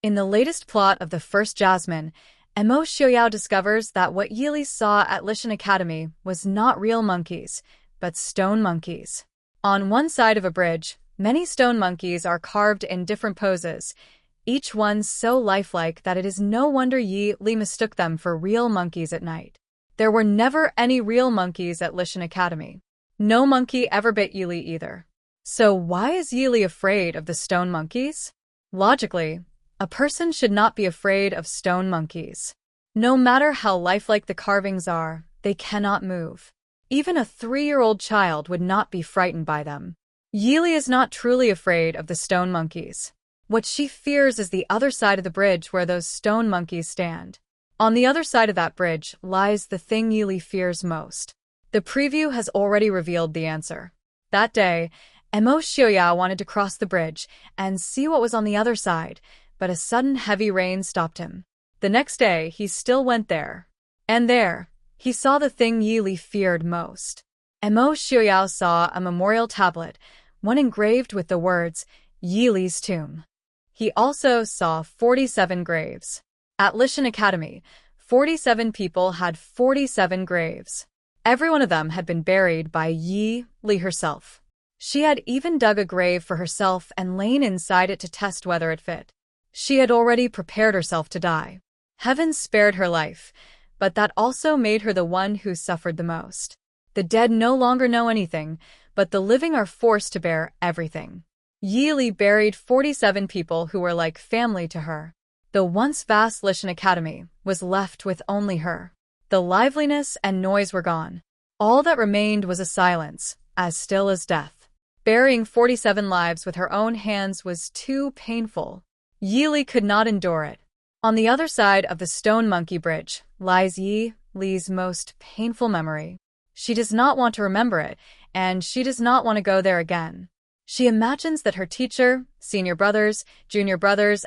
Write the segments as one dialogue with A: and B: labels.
A: In the latest plot of the first Jasmine, Mo Xiu Yao discovers that what Ye Li saw at Lishan Academy was not real monkeys, but stone monkeys. On one side of a bridge, many stone monkeys are carved in different poses, each one so lifelike that it is no wonder Ye Li mistook them for real monkeys at night. There were never any real monkeys at Lishan Academy. No monkey ever bit Ye Li either. So why is Ye Li afraid of the stone monkeys? Logically, a person should not be afraid of stone monkeys. No matter how lifelike the carvings are, they cannot move. Even a 3-year-old child would not be frightened by them. Ye Li is not truly afraid of the stone monkeys. What she fears is the other side of the bridge where those stone monkeys stand. On the other side of that bridge lies the thing Ye Li fears most. The preview has already revealed the answer. That day, Mo Xiu Yao wanted to cross the bridge and see what was on the other side, but a sudden heavy rain stopped him. The next day, he still went there. And there, he saw the thing Ye Li feared most. Mo Xiu Yao saw a memorial tablet, one engraved with the words, Ye Li's tomb. He also saw 47 graves. At Lishan Academy, 47 people had 47 graves. Every one of them had been buried by Ye Li herself. She had even dug a grave for herself and lain inside it to test whether it fit. She had already prepared herself to die. Heaven spared her life, but that also made her the one who suffered the most. The dead no longer know anything, but the living are forced to bear everything. Ye Li buried 47 people who were like family to her. The once vast Lishan Academy was left with only her. The liveliness and noise were gone. All that remained was a silence, as still as death. Burying 47 lives with her own hands was too painful. Ye Li could not endure it. On the other side of the stone monkey bridge lies Ye Li's most painful memory. She does not want to remember it, and she does not want to go there again. She imagines that her teacher, senior brothers,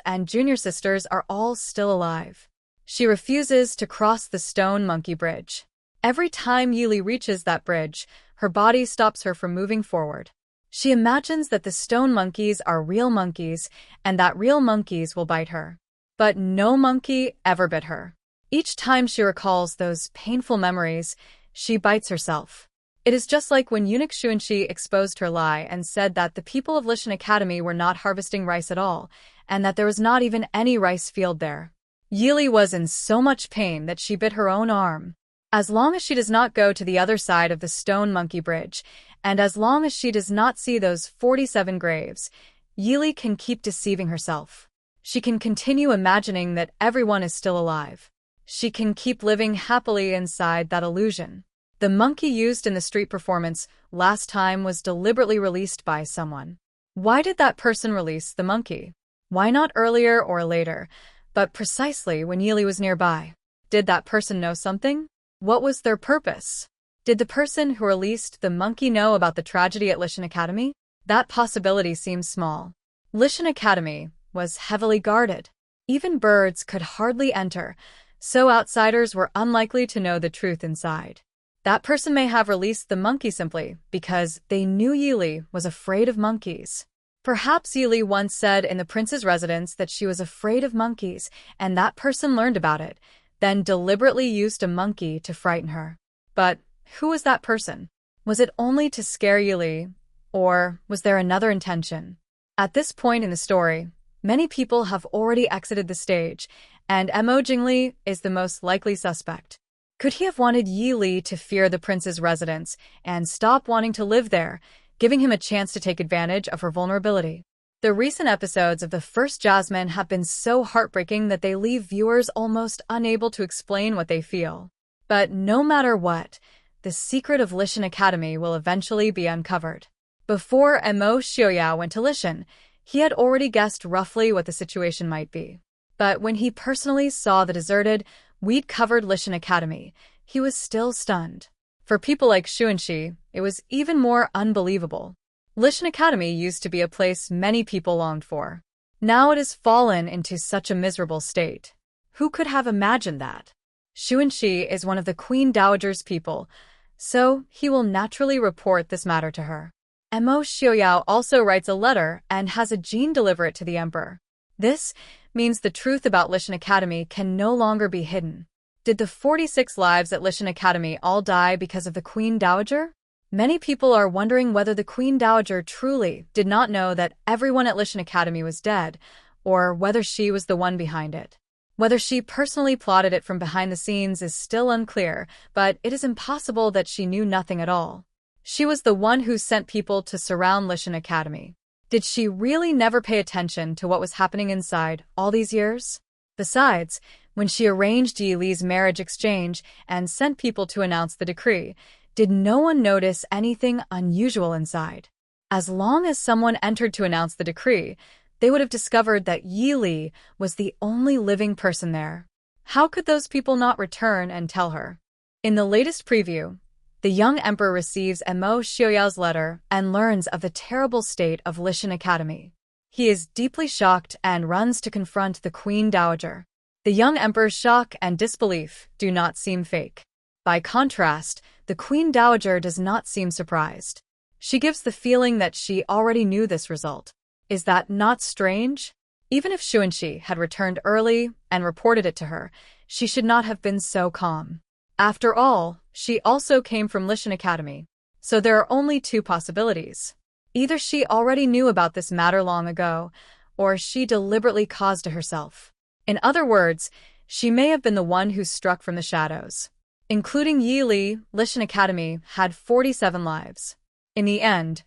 A: and junior sisters are all still alive. She refuses to cross the stone monkey bridge. Every time Ye Li reaches that bridge, her body stops her from moving forward. She imagines that the stone monkeys are real monkeys and that real monkeys will bite her. But no monkey ever bit her. Each time she recalls those painful memories, she bites herself. It is just like when eunuch Xuanxi exposed her lie and said that the people of Lishan Academy were not harvesting rice at all, and that there was not even any rice field there. Ye Li was in so much pain that she bit her own arm. As long as she does not go to the other side of the stone monkey bridge, and as long as she does not see those 47 graves, Ye Li can keep deceiving herself. She can continue imagining that everyone is still alive. She can keep living happily inside that illusion. The monkey used in the street performance last time was deliberately released by someone. Why did that person release the monkey? Why not earlier or later, but precisely when Ye Li was nearby? Did that person know something? What was their purpose? Did the person who released the monkey know about the tragedy at Lishan Academy? That possibility seems small. Lishan Academy was heavily guarded. Even birds could hardly enter, so outsiders were unlikely to know the truth inside. That person may have released the monkey simply because they knew Ye Li was afraid of monkeys. Perhaps Ye Li once said in the prince's residence that she was afraid of monkeys, and that person learned about it, then deliberately used a monkey to frighten her. But who was that person? Was it only to scare Ye Li, or was there another intention? At this point in the story, many people have already exited the stage, and Mo Jing Li is the most likely suspect. Could he have wanted Ye Li to fear the prince's residence and stop wanting to live there, giving him a chance to take advantage of her vulnerability? The recent episodes of the first Jasmine have been so heartbreaking that they leave viewers almost unable to explain what they feel. But no matter what, the secret of Lishan Academy will eventually be uncovered. Before Mo Xiu Yao went to Lishan, he had already guessed roughly what the situation might be. But when he personally saw the deserted, weed-covered Lishan Academy, he was still stunned. For people like Xuanxi, it was even more unbelievable. Lishan Academy used to be a place many people longed for. Now it has fallen into such a miserable state. Who could have imagined that? Xuanxi is one of the Queen Dowager's people, so he will naturally report this matter to her. Mo Xiu Yao also writes a letter and has a Jin deliver it to the emperor. This means the truth about Lishan Academy can no longer be hidden. Did the 46 lives at Lishan Academy all die because of the Queen Dowager? Many people are wondering whether the Queen Dowager truly did not know that everyone at Lishan Academy was dead, or whether she was the one behind it. Whether she personally plotted it from behind the scenes is still unclear, but it is impossible that she knew nothing at all. She was the one who sent people to surround Lishan Academy. Did she really never pay attention to what was happening inside all these years? Besides, when she arranged Ye Li's marriage exchange and sent people to announce the decree, did no one notice anything unusual inside? As long as someone entered to announce the decree, they would have discovered that Ye Li was the only living person there. How could those people not return and tell her? In the latest preview, the young emperor receives Mo Xiu Yao's letter and learns of the terrible state of Lishan Academy. He is deeply shocked and runs to confront the Queen Dowager. The young emperor's shock and disbelief do not seem fake. By contrast, the Queen Dowager does not seem surprised. She gives the feeling that she already knew this result. Is that not strange? Even if Xuanxi had returned early and reported it to her, she should not have been so calm. After all, she also came from Lishan Academy. So there are only two possibilities. Either she already knew about this matter long ago, or she deliberately caused it herself. In other words, she may have been the one who struck from the shadows. Including Ye Li, Lishan Academy had 47 lives. In the end,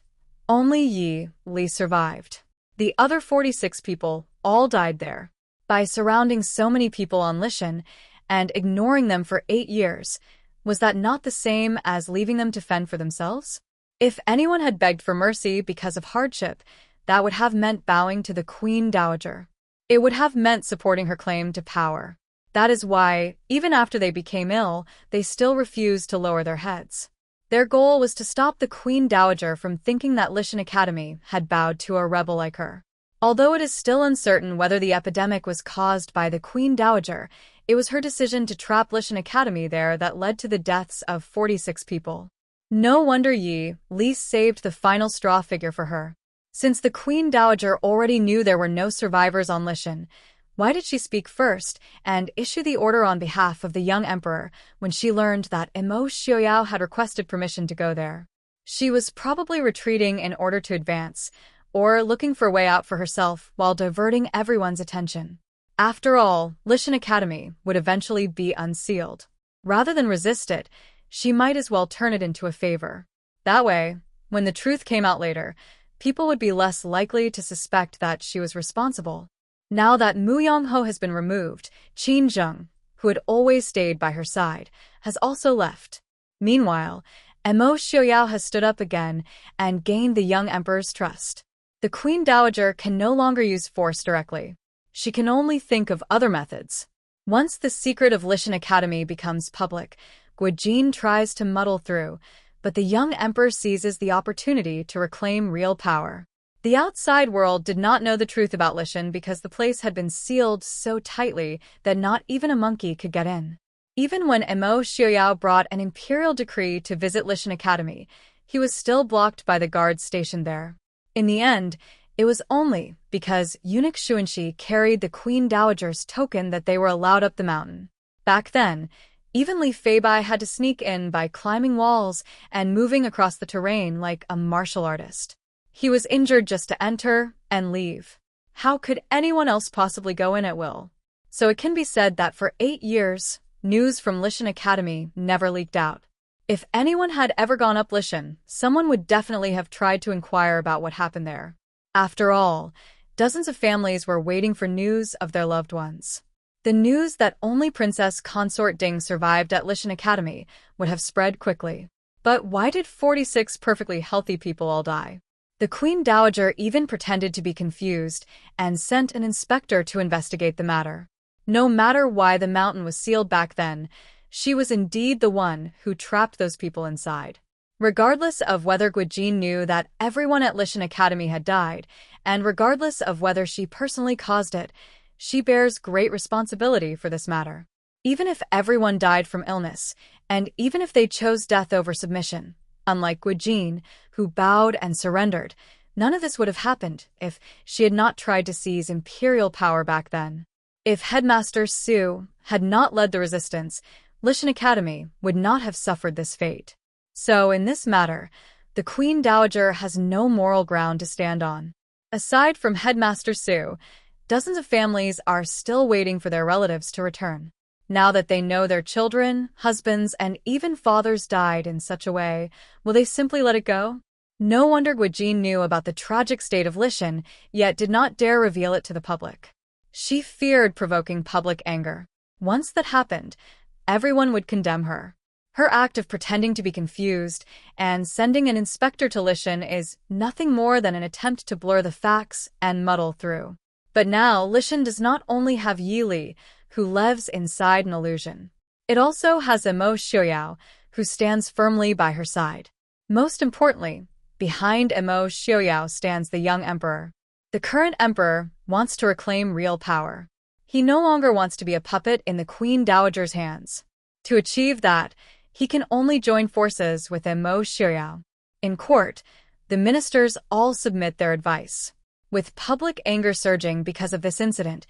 A: only Ye Li survived. The other 46 people all died there. By surrounding so many people on Lishan and ignoring them for 8 years, was that not the same as leaving them to fend for themselves? If anyone had begged for mercy because of hardship, that would have meant bowing to the Queen Dowager. It would have meant supporting her claim to power. That is why, even after they became ill, they still refused to lower their heads. Their goal was to stop the Queen Dowager from thinking that Lishan Academy had bowed to a rebel like her. Although it is still uncertain whether the epidemic was caused by the Queen Dowager, it was her decision to trap Lishan Academy there that led to the deaths of 46 people. No wonder Ye Li saved the final straw figure for her. Since the Queen Dowager already knew there were no survivors on Lishan, why did she speak first and issue the order on behalf of the young emperor when she learned that Mo Xiu Yao had requested permission to go there? She was probably retreating in order to advance, or looking for a way out for herself while diverting everyone's attention. After all, Lishan Academy would eventually be unsealed. Rather than resist it, she might as well turn it into a favor. That way, when the truth came out later, people would be less likely to suspect that she was responsible. Now that Mu Yongho has been removed, Qin Zheng, who had always stayed by her side, has also left. Meanwhile, Mo Xiu Yao has stood up again and gained the young emperor's trust. The Queen Dowager can no longer use force directly. She can only think of other methods. Once the secret of Lishan Academy becomes public, Guijin tries to muddle through, but the young emperor seizes the opportunity to reclaim real power. The outside world did not know the truth about Lishan because the place had been sealed so tightly that not even a monkey could get in. Even when Mo Xiu Yao brought an imperial decree to visit Lishan Academy, he was still blocked by the guards stationed there. In the end, it was only because eunuch Xuanxi carried the Queen Dowager's token that they were allowed up the mountain. Back then, even Li Feibai had to sneak in by climbing walls and moving across the terrain like a martial artist. He was injured just to enter and leave. How could anyone else possibly go in at will? So it can be said that for 8 years, news from Lishan Academy never leaked out. If anyone had ever gone up Lishan, someone would definitely have tried to inquire about what happened there. After all, dozens of families were waiting for news of their loved ones. The news that only Princess Consort Ding survived at Lishan Academy would have spread quickly. But why did 46 perfectly healthy people all die? The Queen Dowager even pretended to be confused and sent an inspector to investigate the matter. No matter why the mountain was sealed back then, she was indeed the one who trapped those people inside. Regardless of whether Guijin knew that everyone at Lishan Academy had died, and regardless of whether she personally caused it, she bears great responsibility for this matter. Even if everyone died from illness, and even if they chose death over submission, unlike Guijin, who bowed and surrendered, None of this would have happened if she had not tried to seize imperial power back then. If Headmaster Su had not led the resistance, Lishan Academy would not have suffered this fate. So, in this matter, the Queen Dowager has no moral ground to stand on. Aside from Headmaster Su, dozens of families are still waiting for their relatives to return. Now that they know their children, husbands, and even fathers died in such a way, will they simply let it go? No wonder Guijin knew about the tragic state of Lishan, yet did not dare reveal it to the public. She feared provoking public anger. Once that happened, everyone would condemn her. Her act of pretending to be confused and sending an inspector to Lishan is nothing more than an attempt to blur the facts and muddle through. But now, Lishan does not only have Ye Li, who lives inside an illusion. It also has Mo Xiu Yao, who stands firmly by her side. Most importantly, behind Mo Xiu Yao stands the young emperor. The current emperor wants to reclaim real power. He no longer wants to be a puppet in the Queen Dowager's hands. To achieve that, he can only join forces with Mo Xiu Yao. In court, the ministers all submit their advice. With public anger surging because of this incident,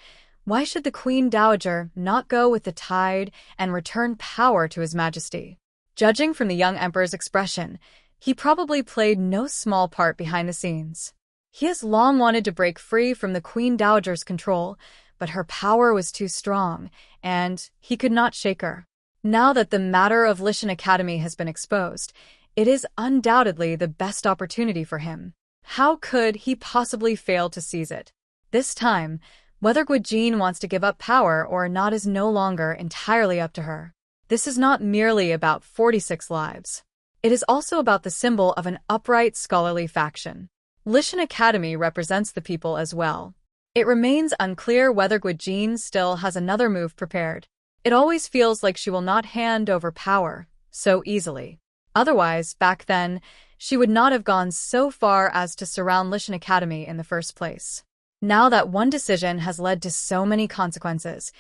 A: why should the Queen Dowager not go with the tide and return power to His Majesty? Judging from the young emperor's expression, he probably played no small part behind the scenes. He has long wanted to break free from the Queen Dowager's control, but her power was too strong, and he could not shake her. Now that the matter of Lishan Academy has been exposed, it is undoubtedly the best opportunity for him. How could he possibly fail to seize it? This time, whether Guijin wants to give up power or not is no longer entirely up to her. This is not merely about 46 lives. It is also about the symbol of an upright scholarly faction. Lishan Academy represents the people as well. It remains unclear whether Guijin still has another move prepared. It always feels like she will not hand over power so easily. Otherwise, back then, she would not have gone so far as to surround Lishan Academy in the first place. Now that one decision has led to so many consequences,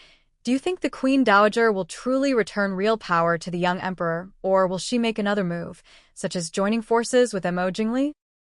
A: do you think the Queen Dowager will truly return real power to the young emperor, or will she make another move, such as joining forces with Mo Jing Li?